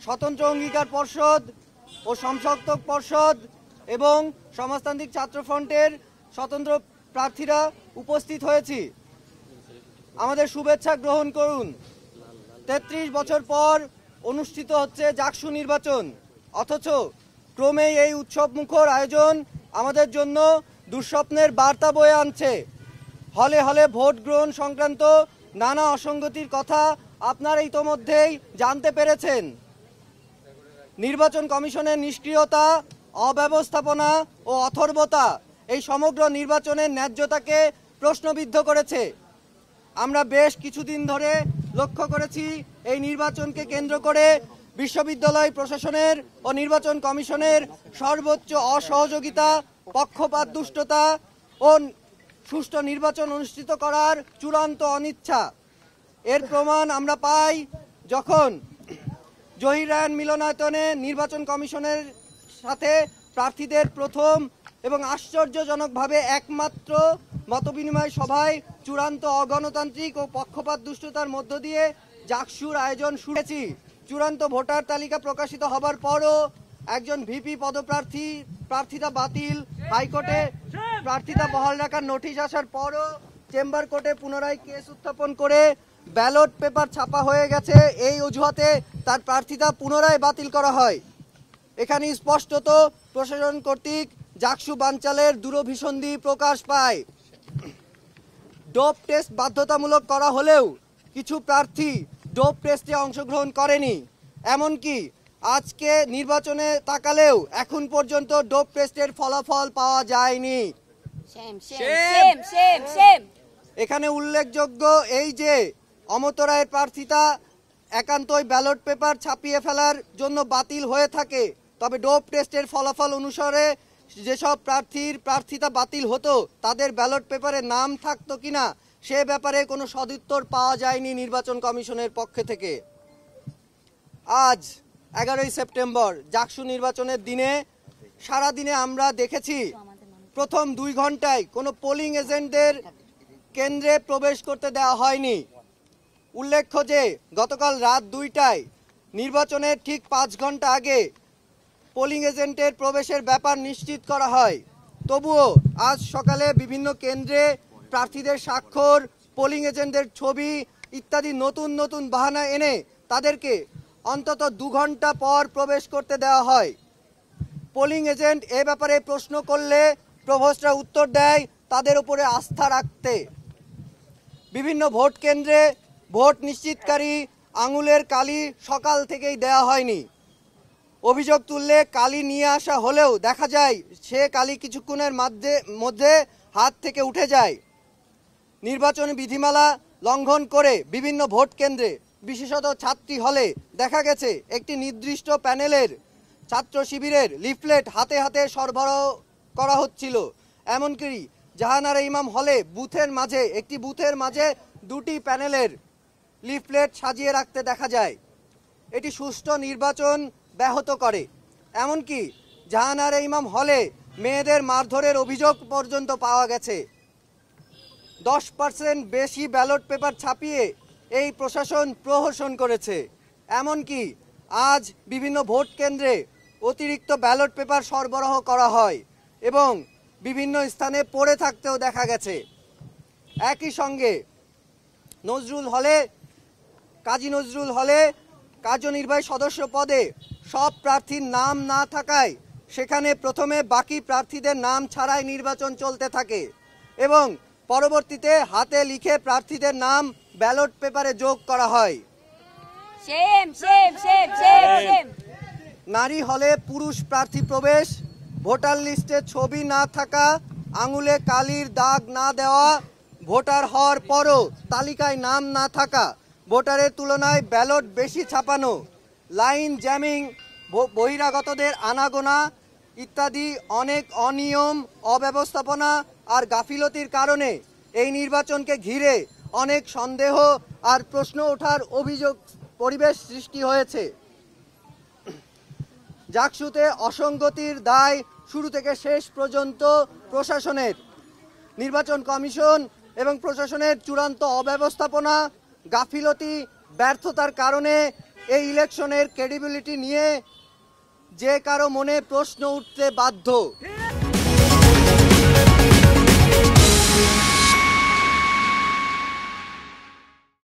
স্বতন্ত্র অঙ্গীকার পর্ষদ ও সমসপ্তক পর্ষদ এবং সমাজতান্ত্রিক ছাত্র ফ্রন্টের স্বতন্ত্র প্রার্থীরা উপস্থিত হয়েছি। আমাদের শুভেচ্ছা গ্রহণ করুন। ৩৩ বছর পর অনুষ্ঠিত হচ্ছে জাকসু নির্বাচন, অথচ ক্রমেই এই উৎসব মুখর আয়োজন আমাদের জন্য দুঃস্বপ্নের বার্তা বয়ে আনছে। হলে হলে ভোট গ্রহণ সংক্রান্ত নানা অসঙ্গতির কথা আপনারা ইতোমধ্যেই জানতে পেরেছেন। নির্বাচন কমিশনের নিষ্ক্রিয়তা, অব্যবস্থাপনা ও অথর্বতা এই সমগ্র নির্বাচনের ন্যায্যতাকে প্রশ্নবিদ্ধ করেছে। আমরা বেশ কিছুদিন ধরে লক্ষ্য করেছি এই নির্বাচনকে কেন্দ্র করে বিশ্ববিদ্যালয় প্রশাসনের ও নির্বাচন কমিশনের সর্বোচ্চ অসহযোগিতা, পক্ষপাত দুষ্টতা ও সুষ্ঠু নির্বাচন অনুষ্ঠিত করার চূড়ান্ত অনিচ্ছা। এর প্রমাণ আমরা পাই যখন জহির রায়হান মিলনায়তনে নির্বাচন কমিশনের সাথে প্রার্থীদের প্রথম এবং আশ্চর্যজনকভাবে একমাত্র মতবিনিময় সভায় চূড়ান্ত অগণতান্ত্রিক ও পক্ষপাত দুষ্টতার মধ্য দিয়ে জাকসুর আয়োজন শুনেছি। চূড়ান্ত ভোটার তালিকা প্রকাশিত হবার পরও একজন ভিপি প্রার্থিতা বাতিল, হাইকোর্টে প্রার্থিতা বহাল রাখার নোটিশ আসার পরও চেম্বার কোর্টে পুনরায় কেস উত্থাপন করে ব্যালট পেপার ছাপা হয়ে গেছে এই অজুহাতে তার প্রার্থিতা পুনরায় বাতিল করা হয়। এখানে স্পষ্টত প্রশাসন কর্তৃক জাকসু বানচালের দুরভিসন্ধি প্রকাশ পায়। ডোপ টেস্ট বাধ্যতামূলক করা হলেও কিছু প্রার্থী ডোপ টেস্টে অংশগ্রহণ করেনি। এমনকি আজকে নির্বাচনে তাকালেও এখন পর্যন্ত ডোপ টেস্টের ফলাফল পাওয়া যায়নি। এখানে উল্লেখযোগ্য এই যে অমত রায়ের প্রার্থিতা একান্তই ব্যালট পেপার ছাপিয়ে ফেলার জন্য বাতিল হয়ে থাকে, তবে ডোপ টেস্টের ফলাফল অনুসারে যেসব প্রার্থীর প্রার্থিতা বাতিল হতো তাদের ব্যালট পেপারে নাম থাকতো কিনা সে ব্যাপারে কোনো সদুত্তর পাওয়া যায়নি নির্বাচন কমিশনের পক্ষ থেকে। আজ 11ই সেপ্টেম্বর জাকসু নির্বাচনের দিনে সারাদিনে আমরা দেখেছি প্রথম 2 ঘন্টায় কোনো পোলিং এজেন্টদের কেন্দ্রে প্রবেশ করতে দেওয়া হয়নি। উল্লেখ্য যে গতকাল রাত 2টায় নির্বাচনের ঠিক 5 ঘন্টা আগে পোলিং এজেন্টের প্রবেশের ব্যাপার নিশ্চিত করা হয়। তবুও আজ সকালে বিভিন্ন কেন্দ্রে প্রার্থীদের স্বাক্ষর, পোলিং এজেন্টদের ছবি ইত্যাদি নতুন নতুন বাহানা এনে তাদেরকে অন্তত 2 ঘন্টা পর প্রবেশ করতে দেওয়া হয়। পোলিং এজেন্ট এ ব্যাপারে প্রশ্ন করলে প্রভোস্টরা উত্তর দেয় তাদের উপরে আস্থা রাখতে। বিভিন্ন ভোট কেন্দ্রে ভোট নিশ্চিতকারী আঙুলের কালি সকাল থেকেই দেওয়া হয়নি। অভিযোগ তুললে কালি নিয়ে আসা হলেও দেখা যায় সে কালি কিছুক্ষণের মধ্যে হাত থেকে উঠে যায়। নির্বাচনী বিধিমালা লঙ্ঘন করে বিভিন্ন ভোট কেন্দ্রে বিশেষত ছাত্রী হলে দেখা গেছে একটি নির্দিষ্ট প্যানেলের ছাত্র শিবিরের লিফলেট হাতে হাতে সরবরাহ করা হচ্ছিল। এমনকি জাহানারা ইমাম হলে একটি বুথের মাঝে 2টি প্যানেলের লিফলেট সাজিয়ে রাখতে দেখা যায়। এটি সুষ্ঠু নির্বাচন ব্যাহত করে। এমনকি জাহানারা ইমাম হলে মেয়েদের মারধরের অভিযোগ পর্যন্ত পাওয়া গেছে। 10% বেশি ব্যালট পেপার ছাপিয়ে এই প্রশাসন প্রহসন করেছে। এমনকি আজ বিভিন্ন ভোট কেন্দ্রে অতিরিক্ত ব্যালট পেপার সরবরাহ করা হয় এবং বিভিন্ন স্থানে পড়ে থাকতেও দেখা গেছে। একই সঙ্গে কাজী নজরুল হলে কার্যনির্বাহী সদস্য পদে সব প্রার্থীর নাম না থাকায় সেখানে প্রথমে বাকি প্রার্থীদের নাম ছাড়াই নির্বাচন চলতে থাকে এবং পরবর্তীতে হাতে লিখে প্রার্থীদের নাম ব্যালট পেপারে যোগ করা হয়। নারী হলে পুরুষ প্রার্থী প্রবেশ, ভোটার লিস্টে ছবি না থাকা, আঙুলে কালির দাগ না দেওয়া, ভোটার হওয়ার পরও তালিকায় নাম না থাকা, ভোটারের তুলনায় ব্যালট বেশি ছাপানো, লাইন জ্যামিং, বহিরাগতদের আনাগোনা ইত্যাদি অনেক অনিয়ম, অব্যবস্থাপনা আর গাফিলতির কারণে এই নির্বাচনকে ঘিরে অনেক সন্দেহ আর প্রশ্ন ওঠার পরিবেশ সৃষ্টি হয়েছে। জাকসুতে অসঙ্গতির দায় শুরু থেকে শেষ পর্যন্ত প্রশাসনের। নির্বাচন কমিশন এবং প্রশাসনের চূড়ান্ত অব্যবস্থাপনা, গাফিলতি, ব্যর্থতার কারণে এই ইলেকশনের ক্রেডিবিলিটি নিয়ে যে কারো মনে প্রশ্ন উঠতে বাধ্য।